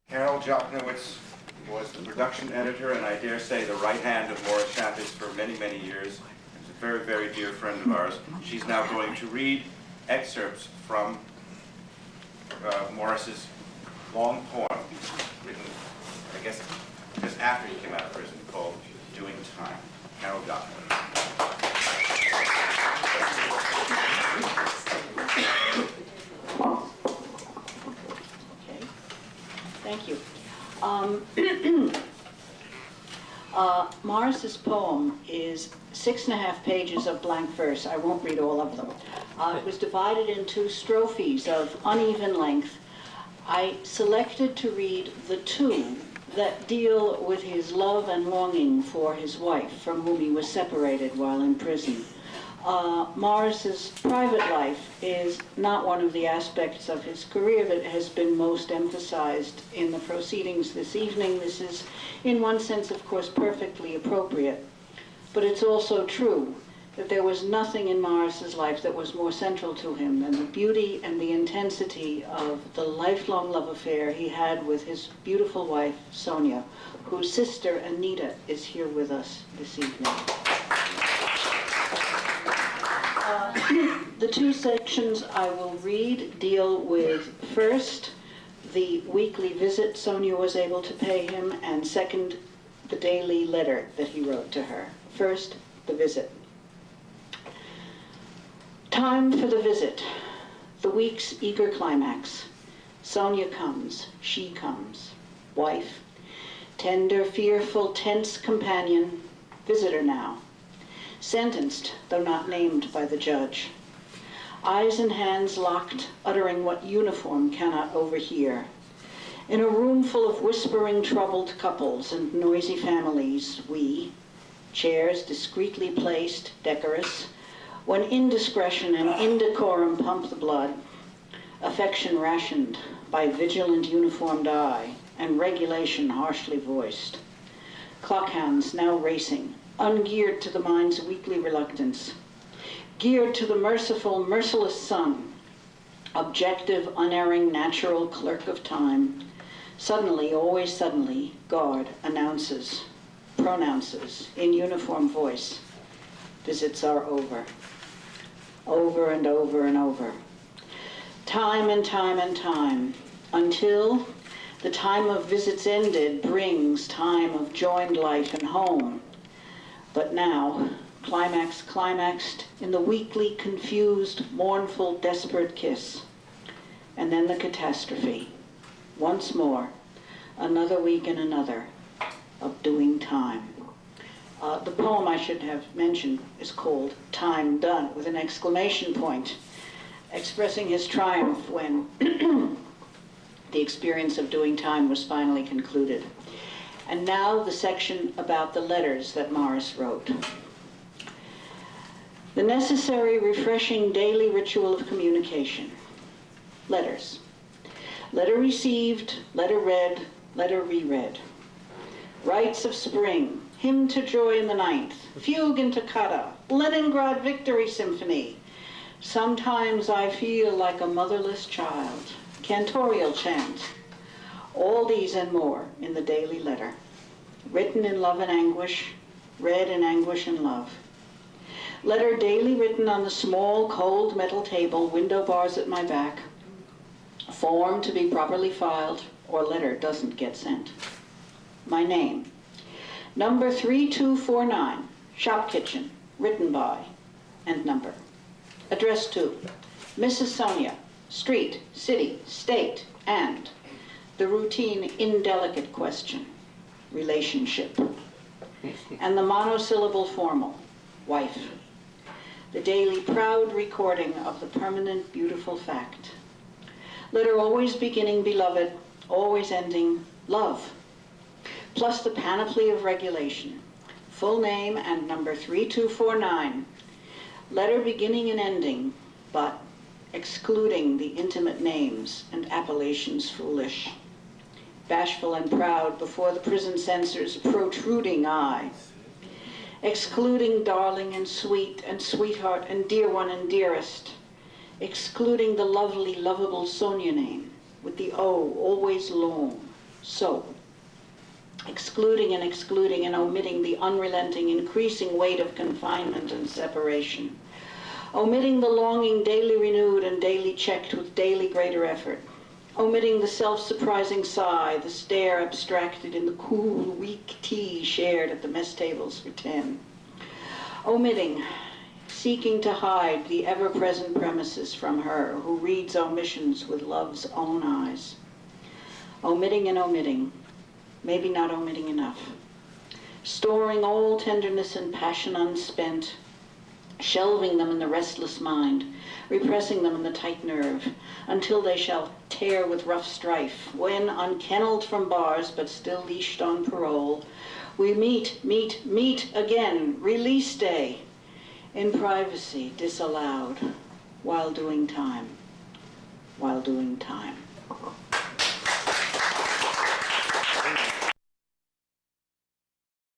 Carol Jochnowitz was the production editor, and I dare say the right hand of Morris Schappes for many, many years. She's a very, very dear friend of ours. She's now going to read excerpts from Morris's long poem, written, I guess, just after he came out of prison, called Doing Time. Carol Jochnowitz. Thank you. Morris's poem is 6.5 pages of blank verse. I won't read all of them. It was divided into strophes of uneven length. I selected to read the two that deal with his love and longing for his wife, from whom he was separated while in prison. Morris's private life is not one of the aspects of his career that has been most emphasized in the proceedings this evening. This is, in one sense, of course, perfectly appropriate. But it's also true that there was nothing in Morris's life that was more central to him than the beauty and the intensity of the lifelong love affair he had with his beautiful wife, Sonia, whose sister, Anita, is here with us this evening. The two sections I will read deal with, first, the weekly visit Sonia was able to pay him, and second, the daily letter that he wrote to her. First, the visit. Time for the visit, the week's eager climax. Sonia comes, she comes. Wife, tender, fearful, tense companion, visitor now. Sentenced, though not named by the judge. Eyes and hands locked, uttering what uniform cannot overhear. In a room full of whispering, troubled couples and noisy families, we, chairs discreetly placed, decorous, when indiscretion and indecorum pump the blood, affection rationed by vigilant uniformed eye, and regulation harshly voiced. Clockhounds now racing, ungeared to the mind's weakly reluctance, geared to the merciful, merciless sun, objective, unerring, natural clerk of time. Suddenly, always suddenly, guard announces, pronounces, in uniform voice, visits are over. Over and over and over. Time and time and time, until the time of visits ended brings time of joined life and home. But now, climax climaxed in the weakly, confused, mournful, desperate kiss. And then the catastrophe. Once more, another week and another of doing time. The poem I should have mentioned is called Time Done, with an exclamation point, expressing his triumph when the experience of doing time was finally concluded. And now the section about the letters that Morris wrote. The necessary, refreshing daily ritual of communication. Letters. Letter received, letter read, letter reread. Rites of spring, hymn to joy in the ninth, fugue in toccata, Leningrad Victory Symphony. Sometimes I feel like a motherless child, cantorial chant. All these and more in the daily letter, written in love and anguish, read in anguish and love. Letter daily written on the small, cold metal table, window bars at my back. Form to be properly filed, or letter doesn't get sent. My name, number 3249, shop kitchen, written by, and number. Address to Mrs. Sonia, street, city, state, and the routine indelicate question, relationship, and the monosyllable formal, wife. The daily proud recording of the permanent beautiful fact. Letter always beginning beloved, always ending love, plus the panoply of regulation, full name and number 3249, letter beginning and ending, but excluding the intimate names and appellations foolish. Bashful and proud before the prison censor's protruding eye. Excluding darling and sweetheart and dear one and dearest. Excluding the lovely, lovable Sonia name with the O always long, So, excluding and omitting the unrelenting, increasing weight of confinement and separation, omitting the longing daily renewed and daily checked with daily greater effort, omitting the self-surprising sigh, the stare abstracted in the cool, weak tea shared at the mess tables for 10, omitting, seeking to hide the ever-present premises from her who reads omissions with love's own eyes, omitting and omitting, maybe not omitting enough, storing all tenderness and passion unspent, shelving them in the restless mind, repressing them in the tight nerve, until they shall tear with rough strife, when, unkennelled from bars but still leashed on parole, we meet again, release day, in privacy disallowed, while doing time.